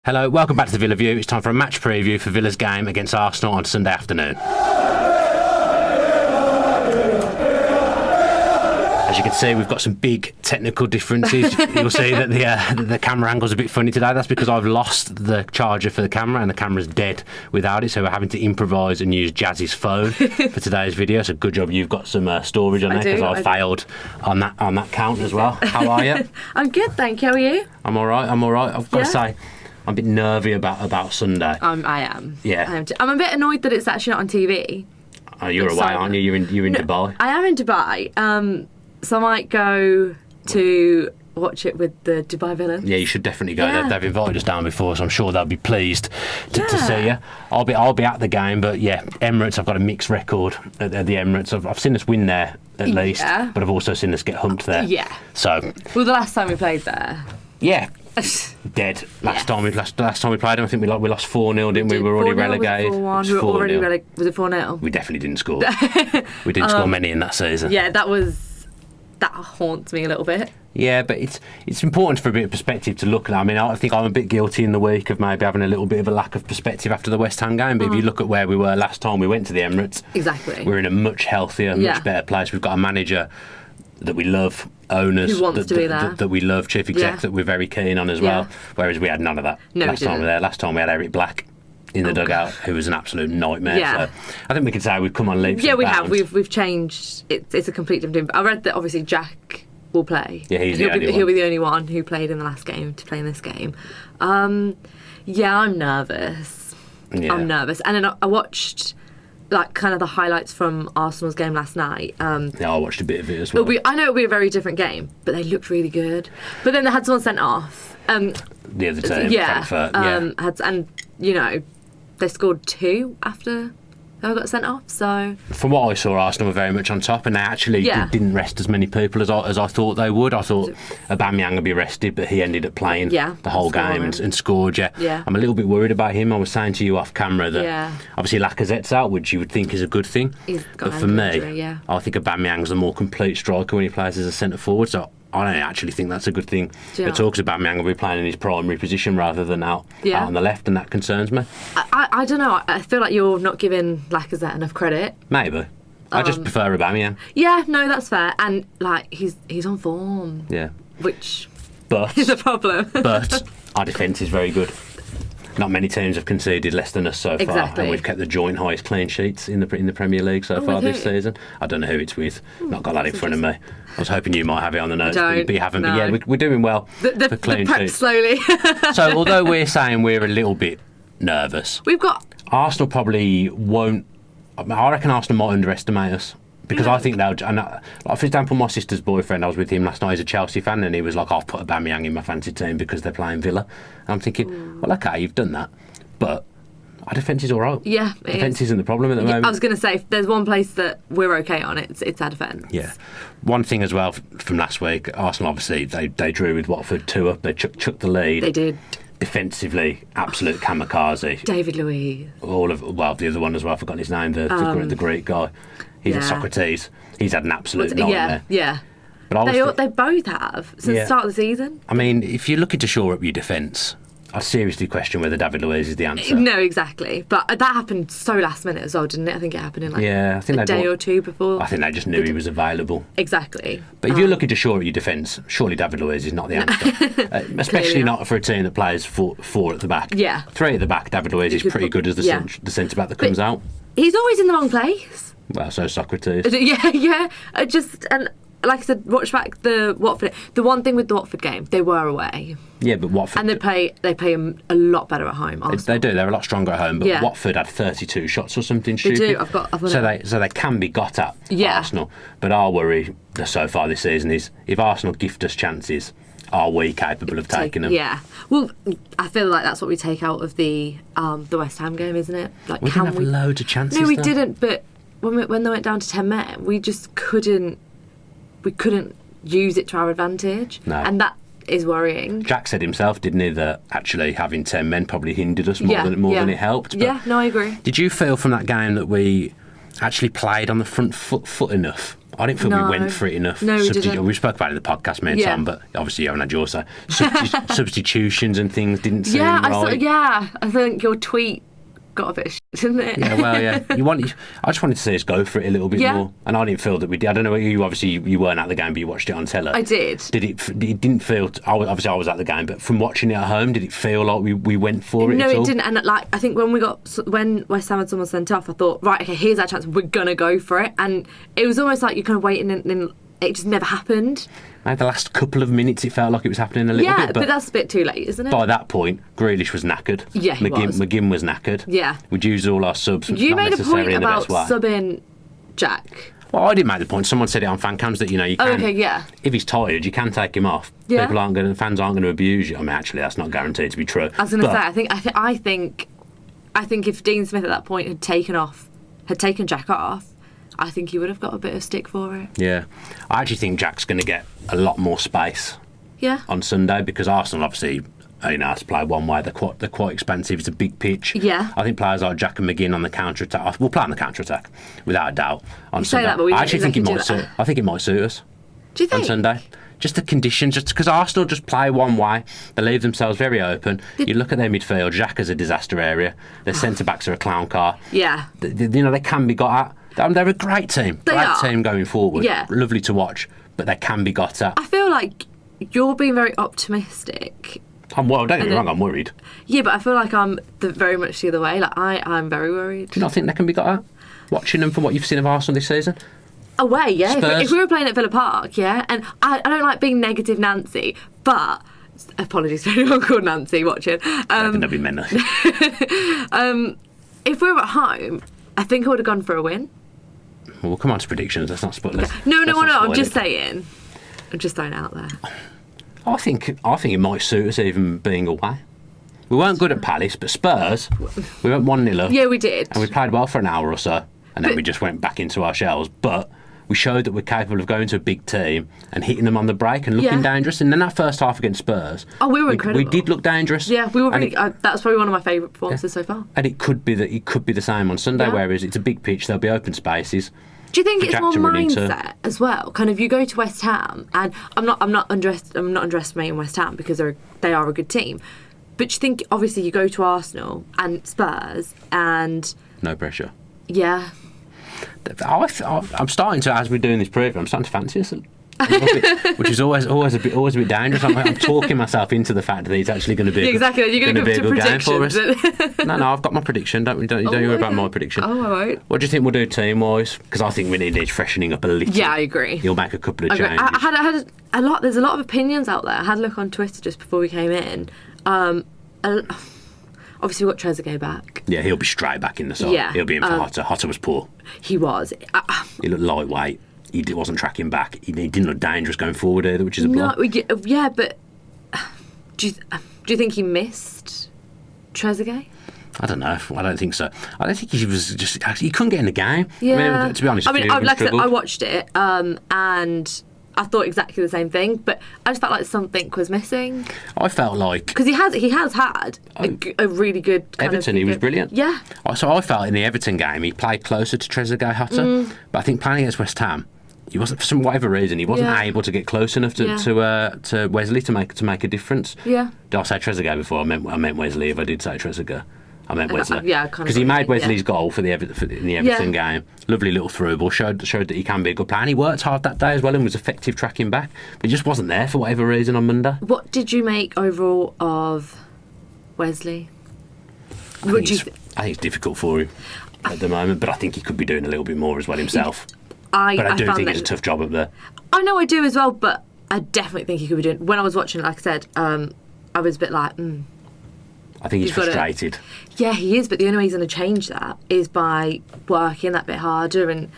Hello, welcome back to the Villa View. It's time for a match preview for Villa's game against Arsenal on Sunday afternoon. As you can see, we've got some big technical differences. You'll see that the camera angle's a bit funny today. That's because I've lost the charger for the camera and the camera's dead without it, so we're having to improvise and use Jazzy's phone for today's video. So good job you've got some storage on there, because I failed on that count as well. How are you? I'm good, thank you. How are you? I'm all right. I've got to say, I'm a bit nervy about Sunday. I am. Yeah. I'm a bit annoyed that it's actually not on TV. Oh, you're away, aren't you? You're in Dubai. I am in Dubai. So I might go to watch it with the Dubai Villa. Yeah, you should definitely go. Yeah. They've invited us down before, so I'm sure they'll be pleased to see you. I'll be at the game, but yeah, Emirates, I've got a mixed record at the Emirates. I've seen us win there at least, but I've also seen us get humped there. Yeah. So. Well, the last time we played there. Yeah. Dead. Last time we played them, I think we lost 4-0, didn't we? We were already relegated. We were already relegated. Was it 4-0? We definitely didn't score. We didn't score many in that season. Yeah, that haunts me a little bit. Yeah, but it's important for a bit of perspective to look at. I mean, I think I'm a bit guilty in the week of maybe having a little bit of a lack of perspective after the West Ham game. But if you look at where we were last time we went to the Emirates, exactly, we're in a much healthier, much better place. We've got a manager that we love, owners who wants to be there, that we love, chief exec that we're very keen on as well. Whereas we had none of that last time we were there. Last time we had Eric Black in the dugout, who was an absolute nightmare. Yeah. So I think we can say we've come on leaps. Yeah, we have. We've changed. It's a complete different. I read that obviously Jack will play. Yeah, he'll be the only one who played in the last game to play in this game. Yeah, I'm nervous. Yeah. I'm nervous, and then I watched like kind of the highlights from Arsenal's game last night. Yeah, I watched a bit of it as well. I know it'll be a very different game, but they looked really good. But then they had someone sent off. The other team, Frankfurt. And you know, they scored 2 after they got sent off. So from what I saw, Arsenal were very much on top, and they actually didn't rest as many people as I thought they would. I thought Aubameyang would be rested, but he ended up playing the whole game and scored. Yeah, I'm a little bit worried about him. I was saying to you off camera that obviously Lacazette's out, which you would think is a good thing. But for me, I think Aubameyang's the more complete striker when he plays as a centre forward. So I don't actually think that's a good thing. It talks about Aubameyang will be playing in his primary position rather than out on the left, and that concerns me. I don't know. I feel like you're not giving Lacazette enough credit. Maybe. I just prefer Aubameyang. Yeah, no, that's fair. And like he's on form. Yeah. Which is a problem. But our defence is very good. Not many teams have conceded less than us so far, and we've kept the joint highest clean sheets in the Premier League so far this season. I don't know who it's with. Not got that in front of me. I was hoping you might have it on the notes, but you haven't. No. But yeah, we're doing well for clean sheets. Slowly. So although we're saying we're a little bit nervous, Arsenal probably won't. I reckon Arsenal might underestimate us. Because I think they'll... for example, my sister's boyfriend, I was with him last night, he's a Chelsea fan, and he was like, I've put Aubameyang in my fantasy team because they're playing Villa. And I'm thinking, well, OK, you've done that, but our defence is all right. Yeah, defence isn't the problem at the moment. I was going to say, if there's one place that we're OK on, it's our defence. Yeah. One thing as well from last week, Arsenal, obviously, they drew with Watford 2-up. They chucked the lead. They did. Defensively, absolute kamikaze. David Luiz. The other one as well, I've forgotten his name, the Greek guy. He's a Socrates. He's had an absolute nightmare. Yeah. But they both have since the start of the season. I mean, if you're looking to shore up your defence, I seriously question whether David Luiz is the answer. No, exactly. But that happened so last minute as well, didn't it? I think it happened in I think a day or two before. I think they just knew he was available. Exactly. But if you're looking to shore up your defence, surely David Luiz is not the answer. Especially not for a team that plays 4 at the back. Yeah. 3 at the back, David Luiz is pretty good as the centre-back that comes out. He's always in the wrong place. Well, so Socrates. Yeah. And like I said, watch back the Watford. The one thing with the Watford game, they were away. Yeah, but Watford... And they play a lot better at home. They do. They're a lot stronger at home. But Watford had 32 shots or something stupid. They do. I've got so they can be got at Arsenal. But our worry so far this season is if Arsenal gift us chances, are we capable of taking them? Yeah. Well, I feel like that's what we take out of the West Ham game, isn't it? Like, we didn't have loads of chances. No, we didn't. But when they went down to 10 men, we just couldn't. We couldn't use it to our advantage. No. And that is worrying. Jack said himself, didn't he, that actually having 10 men probably hindered us more than it helped. But yeah, no, I agree. Did you feel from that game that we actually played on the front foot enough I didn't feel we went for it enough. No, we didn't. We spoke about it in the podcast many times, but obviously you haven't had your say. Substitutions and things didn't seem right. I think your tweet got a bit of shit, didn't it? Yeah, well, yeah. I just wanted to see us go for it a little bit more, and I didn't feel that we did. I don't know. You weren't at the game, but you watched it on telly. I did. It didn't feel. I was at the game, but from watching it at home, did it feel like we went for it? No, at all? It didn't. And I think when West Ham had someone sent off, I thought, right, okay, here's our chance. We're gonna go for it, and it was almost like you're kind of waiting, and it just never happened. Maybe the last couple of minutes, it felt like it was happening a little bit. Yeah, but that's a bit too late, isn't it? By that point, Grealish was knackered. Yeah, he was. McGinn was knackered. Yeah. We'd used all our subs. You not made a necessarily point in the about best way. subbing Jack. Well, I didn't make the point. Someone said it on fan cams that, you can... Oh, okay, yeah. If he's tired, you can take him off. Yeah. Fans aren't going to abuse you. I mean, actually, that's not guaranteed to be true. I was going to say, I think if Dean Smith at that point had taken Jack off, I think he would have got a bit of stick for it. Yeah. I actually think Jack's going to get a lot more space on Sunday, because Arsenal obviously has to play one way. They're quite expensive. It's a big pitch. Yeah. I think players like Jack and McGinn on the counter-attack. We'll play on the counter-attack, without a doubt, on you Sunday. Say that, but we I actually think I think it might suit us. Do you think? On Sunday. Just the conditions, just because Arsenal just play one way, they leave themselves very open. You look at their midfield, Xhaka's a disaster area. Their centre-backs are a clown car. Yeah. They can be got at. They're a great team. Team going forward. Yeah. Lovely to watch, but they can be got at. I feel like you're being very optimistic. Don't get me wrong, I'm worried. Yeah, but I feel like I'm very much the other way. Like, I'm very worried. Do you not think they can be got at? Watching them from what you've seen of Arsenal this season? Away, yeah. If we were playing at Villa Park, yeah. And I don't like being negative Nancy, but... Apologies to anyone called Nancy watching. That'd be menacing. If we were at home, I think I would have gone for a win. Well, we'll come on to predictions. Let's not spoil it. No. I'm just saying. I'm just throwing it out there. I think it might suit us even being away. We weren't good at Palace, but Spurs, we went 1-0 up. Yeah, we did. And we played well for an hour or so, and then we just went back into our shells. But we showed that we're capable of going to a big team and hitting them on the break and looking dangerous. And then that first half against Spurs, we were incredible. We did look dangerous. Yeah, we were really. That's probably one of my favourite performances so far. And it could be the same on Sunday, whereas it's a big pitch, there'll be open spaces. Do you think it's more mindset as well? Kind of, you go to West Ham, and I'm not underestimating West Ham because they are a good team. But you think, obviously, you go to Arsenal and Spurs and... No pressure. Yeah. I'm starting to, as we're doing this preview, I'm starting to fancy us, which is always a bit dangerous. I'm talking myself into the fact that it's actually going to be exactly. You're going to be a good game for us. No, I've got my prediction. Don't worry about my prediction. Oh, I won't. What do you think we'll do team wise? Because I think we need freshening up a little. Yeah, I agree. You'll make a couple of changes. I had a lot. There's a lot of opinions out there. I had a look on Twitter just before we came in. Obviously, we've got Trezeguet back. Yeah, he'll be straight back in the side. Yeah, he'll be in for Hotter. Hotter was poor. He was. He looked lightweight. He wasn't tracking back. He didn't look dangerous going forward either, which is a blow. No, yeah, but do you think he missed Trezeguet? I don't know. I don't think so. I don't think he was just... He couldn't get in the game. Yeah. I mean, to be honest, like I said, I watched it and I thought exactly the same thing, but I just felt like something was missing. I felt like... Because he has had a really good... Everton, he was brilliant. Yeah. So I felt in the Everton game, he played closer to Trezeguet Hotter, but I think playing against West Ham, he wasn't, for whatever reason, he wasn't able to get close enough to Wesley to make a difference. Yeah. Did I say Trezeguet before? I meant Wesley. If I did say Trezeguet, I meant Wesley. Yeah, because he made Wesley's goal in the Everton game. Lovely little through ball. Showed that he can be a good player. And he worked hard that day as well and was effective tracking back. But he just wasn't there for whatever reason on Monday. What did you make overall of Wesley? I think it's difficult for him at the moment, but I think he could be doing a little bit more as well himself. But I do think it's a tough job up there. I know I do as well, but I definitely think he could be doing... When I was watching it, like I said, I was a bit like... I think he's frustrated. Yeah, he is, but the only way he's going to change that is by working that bit harder. And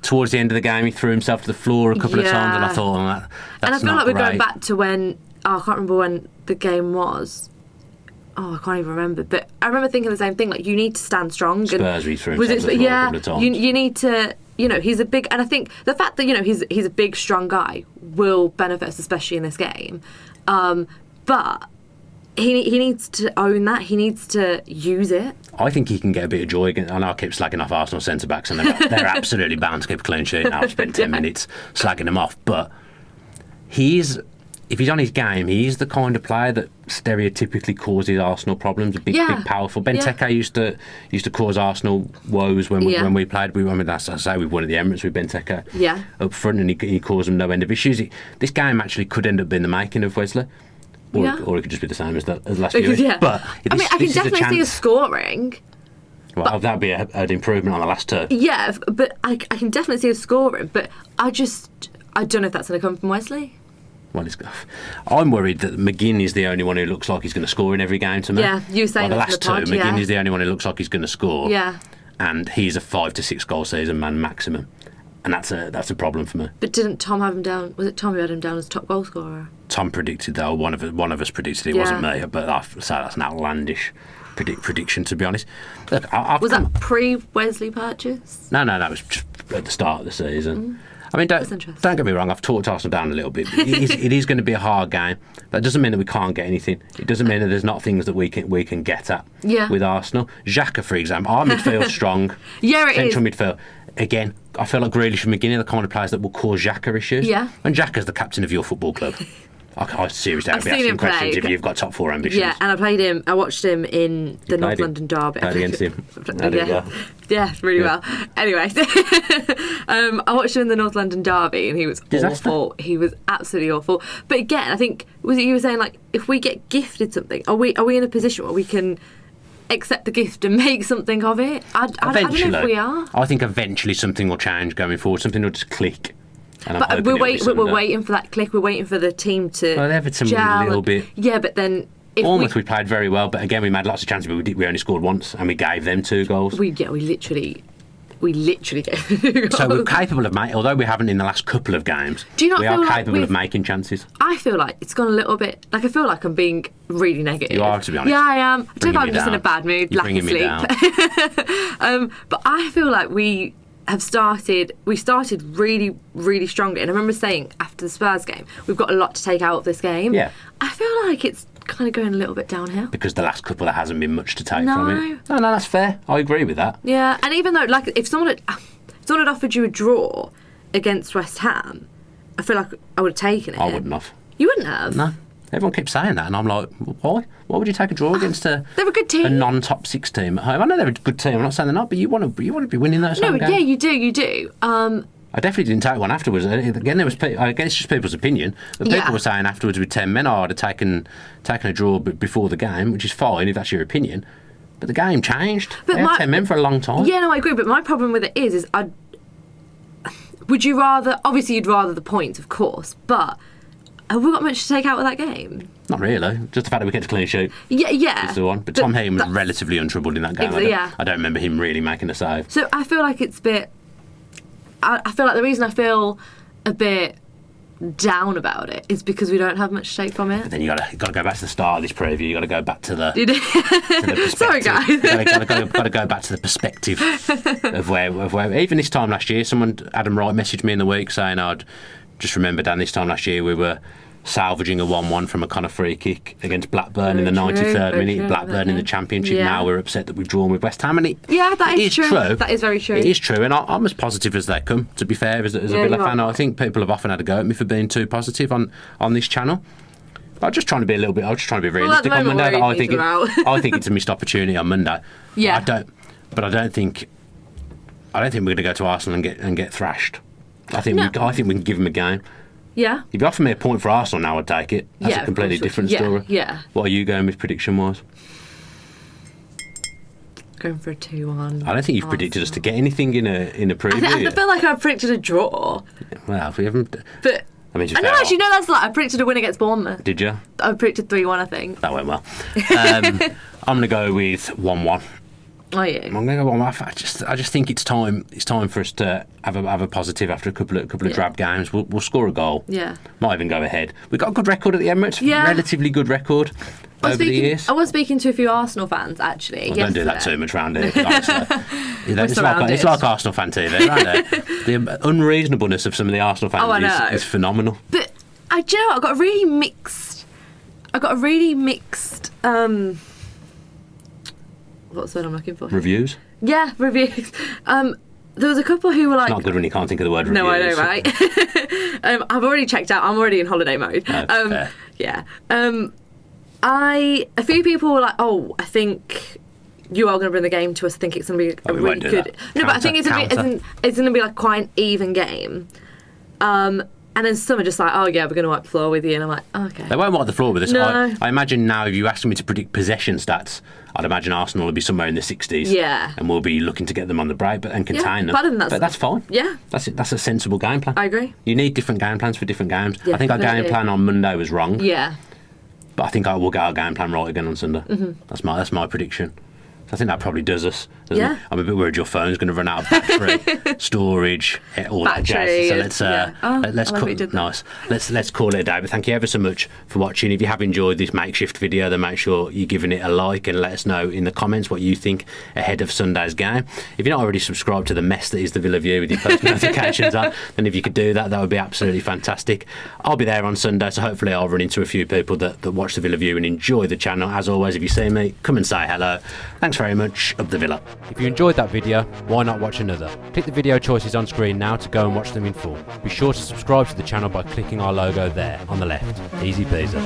towards the end of the game, he threw himself to the floor a couple of times, and I thought, that's and I feel not like we're great. going back to when... I can't remember when the game was. I can't even remember. But I remember thinking the same thing, like, you need to stand strong. Spurs, he threw himself to the floor a couple of times. You need to... he's a big... And I think the fact that, he's a big, strong guy will benefit us, especially in this game. But he needs to own that. He needs to use it. I think he can get a bit of joy again. I know I keep slagging off Arsenal centre-backs, and they're absolutely bound to keep a clean sheet now. I've spent 10 minutes slagging them off. But if he's on his game, he's the kind of player that stereotypically causes Arsenal problems. Big, powerful. Benteke used to cause Arsenal woes when we played. That's I say we won at the Emirates with Benteke up front, and he caused them no end of issues. This game actually could end up being the making of Wesley. Or it could just be the same as last year. Yeah. But I can definitely see us scoring. Well, that would be an improvement on the last two. Yeah, but I can definitely see us scoring. But I don't know if that's going to come from Wesley. Well, I'm worried that McGinn is the only one who looks like he's going to score in every game to me. Yeah, you were saying the last pod, two, McGinn is the only one who looks like he's going to score. Yeah. And he's a 5 to 6 goal season man maximum. And that's a problem for me. But didn't Tom have him down? Was it Tom who had him down as top goal scorer? Tom predicted that. One of us predicted it. Wasn't me. But that's an outlandish prediction, to be honest. Look, was that pre-Wesley purchase? No, it was just at the start of the season. I mean, don't get me wrong, I've talked Arsenal down a little bit. It is going to be a hard game. That doesn't mean that we can't get anything. It doesn't mean that there's not things that we can get at with Arsenal. Xhaka, for example, our midfield's strong. Central midfield. Again, I feel like Grealish and McGinn are the kind of players that will cause Xhaka issues. Yeah. And Xhaka's the captain of your football club. I seriously don't be asking questions if you've got top 4 ambitions. Yeah, and I watched him in the North London derby. Played against him. Really well. Anyway, I watched him in the North London derby, and he was awful. He was absolutely awful. But again, I think you were saying, like, if we get gifted something, are we in a position where we can accept the gift and make something of it? I don't know if we are. I think eventually something will change going forward. Something will just click. But we're waiting for that click. We're waiting for the team to Everton gel a little bit. Yeah, but then Bournemouth we played very well, but again we made lots of chances. But we only scored once, and we gave them 2 goals. We literally gave 2 goals. So we're capable of making. Although we haven't in the last couple of games, we are capable of making chances. I feel like it's gone a little bit. Like I feel like I'm being really negative. You are, to be honest. Yeah, I am. I don't know if I'm just in a bad mood, lack of sleep. But I feel like we started really, really strongly. And I remember saying after the Spurs game, we've got a lot to take out of this game. Yeah. I feel like it's kind of going a little bit downhill. Because the last couple, there hasn't been much to take from it. No, that's fair. I agree with that. Yeah, and even though, like, if someone had offered you a draw against West Ham, I feel like I would have taken it. I wouldn't have. You wouldn't have? No. Everyone keeps saying that, and I'm like, why? Why would you take a draw against they're a good team, a non-top 6 team at home? I know they're a good team. I'm not saying they're not, but you want to be winning those. No, yeah, you do. I definitely didn't take one afterwards. Again, I guess it's just people's opinion. But people were saying afterwards with 10 men, I'd have taken a draw before the game, which is fine if that's your opinion. But the game changed. But they had 10 men for a long time. Yeah, no, I agree. But my problem with it is would you rather? Obviously, you'd rather the points, of course, but. Have we got much to take out of that game? Not really. Just the fact that we kept a clean sheet. Yeah. Is the one. But Tom Heaton was relatively untroubled in that game. I don't remember him really making a save. So I feel like it's a bit. I feel like the reason I feel a bit down about it is because we don't have much to take from it. But then you got to go back to the start of this preview. You got to go back to the. To the perspective. Sorry, guys. Got to go back to the perspective of where. Even this time last year, Adam Wright messaged me in the week saying, "I'd just remember, Dan, this time last year we were salvaging a 1-1 from a kind of free kick against Blackburn in the 93rd minute. Blackburn in the Championship. Yeah. Now we're upset that we've drawn with West Ham, and that is true. That is very true. It is true, and I'm as positive as they come. To be fair, as a Villa fan, I think people have often had a go at me for being too positive on this channel. I'm just trying to be be realistic on Monday. I think it's a missed opportunity on Monday. Yeah. I don't think we're going to go to Arsenal and get thrashed. I think we can give them a game. Yeah. If you offer me a point for Arsenal now, I'd take it. That's a completely different story. Yeah. What are you going with prediction-wise? Going for a 2-1. I don't think you've predicted us to get anything in a preview. I feel like I predicted a draw. Well, we haven't. But that's like I predicted a win against Bournemouth. Did you? I predicted 3-1, I think. That went well. I'm going to go with 1-1. Oh yeah. I'm going to go 1-1. I just think it's time for us to have a positive after a couple of drab games. We'll score a goal. Yeah. Might even go ahead. We've got a good record at the Emirates. Yeah. Relatively good record over the years. I was speaking to a few Arsenal fans actually. Don't do that too much round here. It's like Arsenal fan TV, right? The unreasonableness of some of the Arsenal fans is phenomenal. But do you know what? I've got a really mixed. I got a really mixed. What's the word I'm looking for? Reviews? Yeah, reviews. There was a couple who were like... It's not good when you can't think of the word reviews. No, I know, right? I've already checked out. I'm already in holiday mode. Fair. Yeah. A few people were like, oh, I think you are going to bring the game to us. I think it's going to be a really good... No, but I think it's going to be like quite an even game. And then some are just like, oh yeah, we're going to wipe the floor with you. And I'm like, oh, okay. They won't wipe the floor with us. No. I imagine now if you asked me to predict possession stats, I'd imagine Arsenal will be somewhere in the 60s. Yeah. And we'll be looking to get them on the break and contain them. But that's fine. Yeah. That's a sensible game plan. I agree. You need different game plans for different games. Yeah, I think our game plan on Monday was wrong. Yeah. But I think I will get our game plan right again on Sunday. Mm-hmm. That's my prediction. I think that probably does us. Yeah. I'm a bit worried your phone's going to run out of battery, storage, all that jazz. So let's call it a day. But thank you ever so much for watching. If you have enjoyed this makeshift video, then make sure you're giving it a like and let us know in the comments what you think ahead of Sunday's game. If you're not already subscribed to the mess that is the Villa View with your post notifications on, then if you could do that, that would be absolutely fantastic. I'll be there on Sunday, so hopefully I'll run into a few people that watch the Villa View and enjoy the channel. As always, if you see me, come and say hello. Thanks very much. Up the Villa. If you enjoyed that video, why not watch another? Click the video choices on screen now to go and watch them in full. Be sure to subscribe to the channel by clicking our logo there on the left. Easy peasy.